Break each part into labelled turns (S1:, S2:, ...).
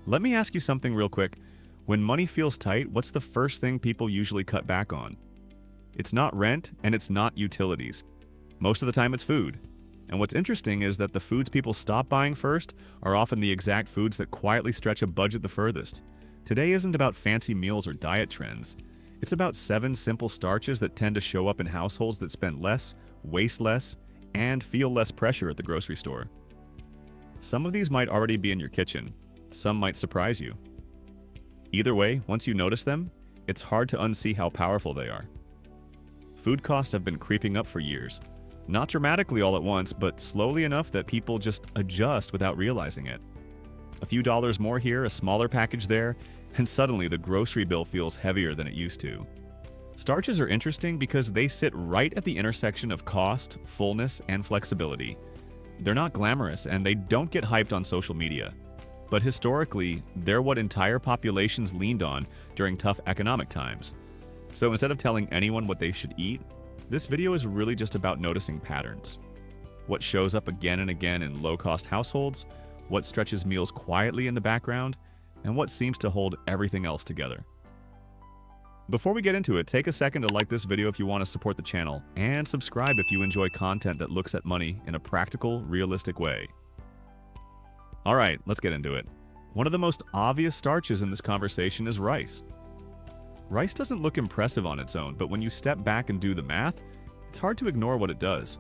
S1: Let me ask you something real quick. When money feels tight, what's the first thing people usually cut back on? It's not rent and it's not utilities. Most of the time it's food. And what's interesting is that the foods people stop buying first are often the exact foods that quietly stretch a budget the furthest. Today isn't about fancy meals or diet trends. It's about 7 simple starches that tend to show up in households that spend less, waste less, and feel less pressure at the grocery store. Some of these might already be in your kitchen. Some might surprise you. Either way, once you notice them, it's hard to unsee how powerful they are. Food costs have been creeping up for years. Not dramatically all at once, but slowly enough that people just adjust without realizing it. A few dollars more here, a smaller package there, and suddenly the grocery bill feels heavier than it used to. Starches are interesting because they sit right at the intersection of cost, fullness, and flexibility. They're not glamorous and they don't get hyped on social media. But historically, they're what entire populations leaned on during tough economic times. So instead of telling anyone what they should eat, this video is really just about noticing patterns. What shows up again and again in low-cost households, what stretches meals quietly in the background, and what seems to hold everything else together. Before we get into it, take a second to like this video if you want to support the channel, and subscribe if you enjoy content that looks at money in a practical, realistic way. Alright, let's get into it. One of the most obvious starches in this conversation is rice. Rice doesn't look impressive on its own, but when you step back and do the math, it's hard to ignore what it does.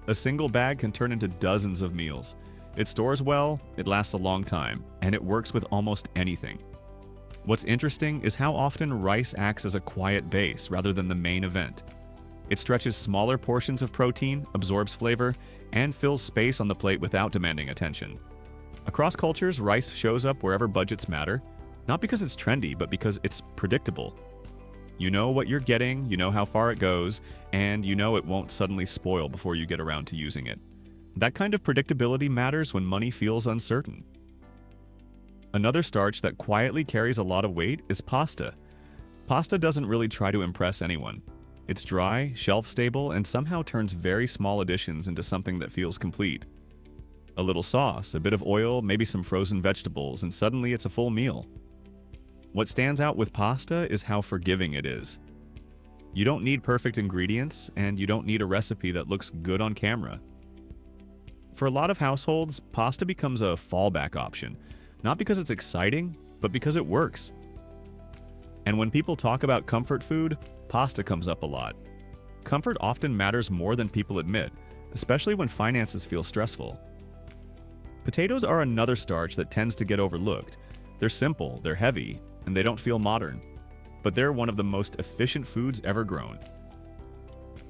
S1: A single bag can turn into dozens of meals. It stores well, it lasts a long time, and it works with almost anything. What's interesting is how often rice acts as a quiet base rather than the main event. It stretches smaller portions of protein, absorbs flavor, and fills space on the plate without demanding attention. Across cultures, rice shows up wherever budgets matter, not because it's trendy, but because it's predictable. You know what you're getting, you know how far it goes, and you know it won't suddenly spoil before you get around to using it. That kind of predictability matters when money feels uncertain. Another starch that quietly carries a lot of weight is pasta. Pasta doesn't really try to impress anyone. It's dry, shelf-stable, and somehow turns very small additions into something that feels complete. A little sauce, a bit of oil, maybe some frozen vegetables, and suddenly it's a full meal. What stands out with pasta is how forgiving it is. You don't need perfect ingredients, and you don't need a recipe that looks good on camera. For a lot of households, pasta becomes a fallback option, not because it's exciting, but because it works. And when people talk about comfort food, pasta comes up a lot. Comfort often matters more than people admit, especially when finances feel stressful. Potatoes are another starch that tends to get overlooked. They're simple, they're heavy, and they don't feel modern. But they're one of the most efficient foods ever grown.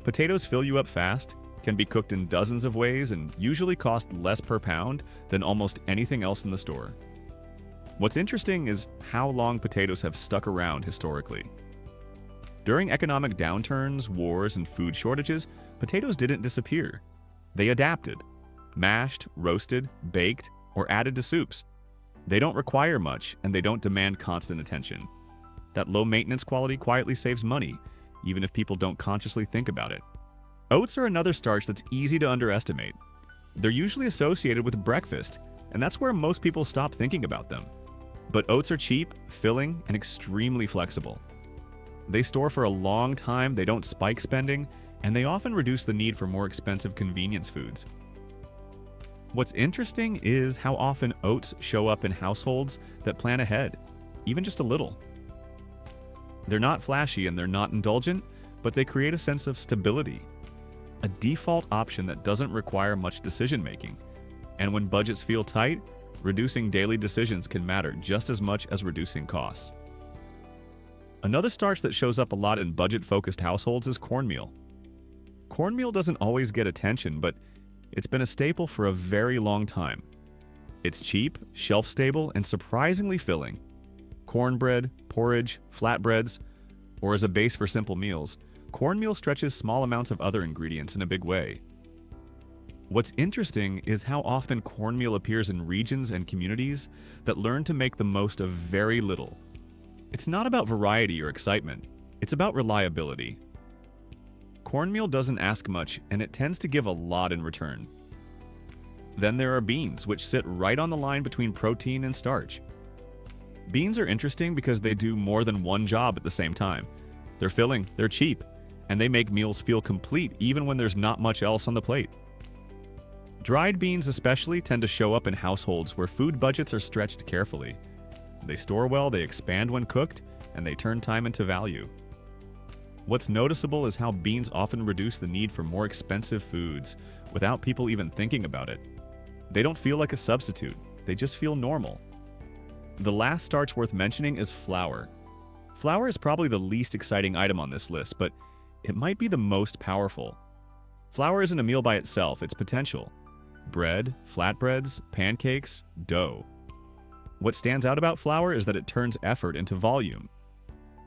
S1: Potatoes fill you up fast, can be cooked in dozens of ways, and usually cost less per pound than almost anything else in the store. What's interesting is how long potatoes have stuck around historically. During economic downturns, wars, and food shortages, potatoes didn't disappear. They adapted. Mashed, roasted, baked, or added to soups. They don't require much, and they don't demand constant attention. That low-maintenance quality quietly saves money, even if people don't consciously think about it. Oats are another starch that's easy to underestimate. They're usually associated with breakfast, and that's where most people stop thinking about them. But oats are cheap, filling, and extremely flexible. They store for a long time, they don't spike spending, and they often reduce the need for more expensive convenience foods. What's interesting is how often oats show up in households that plan ahead, even just a little. They're not flashy and they're not indulgent, but they create a sense of stability, a default option that doesn't require much decision-making. And when budgets feel tight, reducing daily decisions can matter just as much as reducing costs. Another starch that shows up a lot in budget-focused households is cornmeal. Cornmeal doesn't always get attention, but it's been a staple for a very long time. It's cheap, shelf-stable, and surprisingly filling. Cornbread, porridge, flatbreads, or as a base for simple meals, cornmeal stretches small amounts of other ingredients in a big way. What's interesting is how often cornmeal appears in regions and communities that learn to make the most of very little. It's not about variety or excitement, it's about reliability. Cornmeal doesn't ask much, and it tends to give a lot in return. Then there are beans, which sit right on the line between protein and starch. Beans are interesting because they do more than one job at the same time. They're filling, they're cheap, and they make meals feel complete even when there's not much else on the plate. Dried beans especially tend to show up in households where food budgets are stretched carefully. They store well, they expand when cooked, and they turn time into value. What's noticeable is how beans often reduce the need for more expensive foods without people even thinking about it. They don't feel like a substitute, they just feel normal. The last starch worth mentioning is flour. Flour is probably the least exciting item on this list, but it might be the most powerful. Flour isn't a meal by itself, it's potential. Bread, flatbreads, pancakes, dough. What stands out about flour is that it turns effort into volume.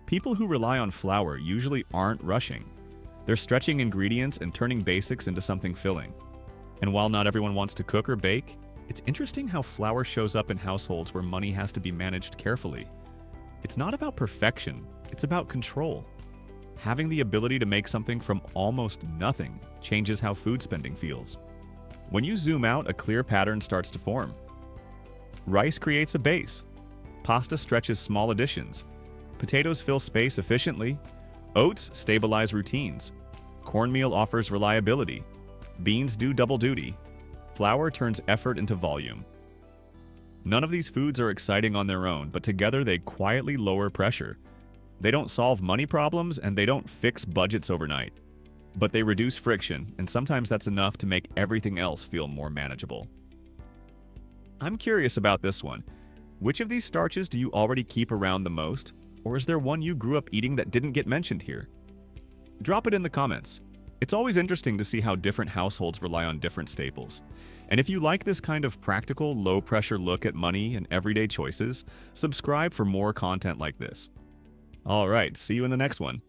S1: People who rely on flour usually aren't rushing. They're stretching ingredients and turning basics into something filling. And while not everyone wants to cook or bake, it's interesting how flour shows up in households where money has to be managed carefully. It's not about perfection, it's about control. Having the ability to make something from almost nothing changes how food spending feels. When you zoom out, a clear pattern starts to form. Rice creates a base. Pasta stretches small additions. Potatoes fill space efficiently. Oats stabilize routines. Cornmeal offers reliability. Beans do double duty. Flour turns effort into volume. None of these foods are exciting on their own, but together they quietly lower pressure. They don't solve money problems and they don't fix budgets overnight. But they reduce friction, and sometimes that's enough to make everything else feel more manageable. I'm curious about this one. Which of these starches do you already keep around the most? Or is there one you grew up eating that didn't get mentioned here? Drop it in the comments. It's always interesting to see how different households rely on different staples. And if you like this kind of practical, low-pressure look at money and everyday choices, subscribe for more content like this. All right, see you in the next one.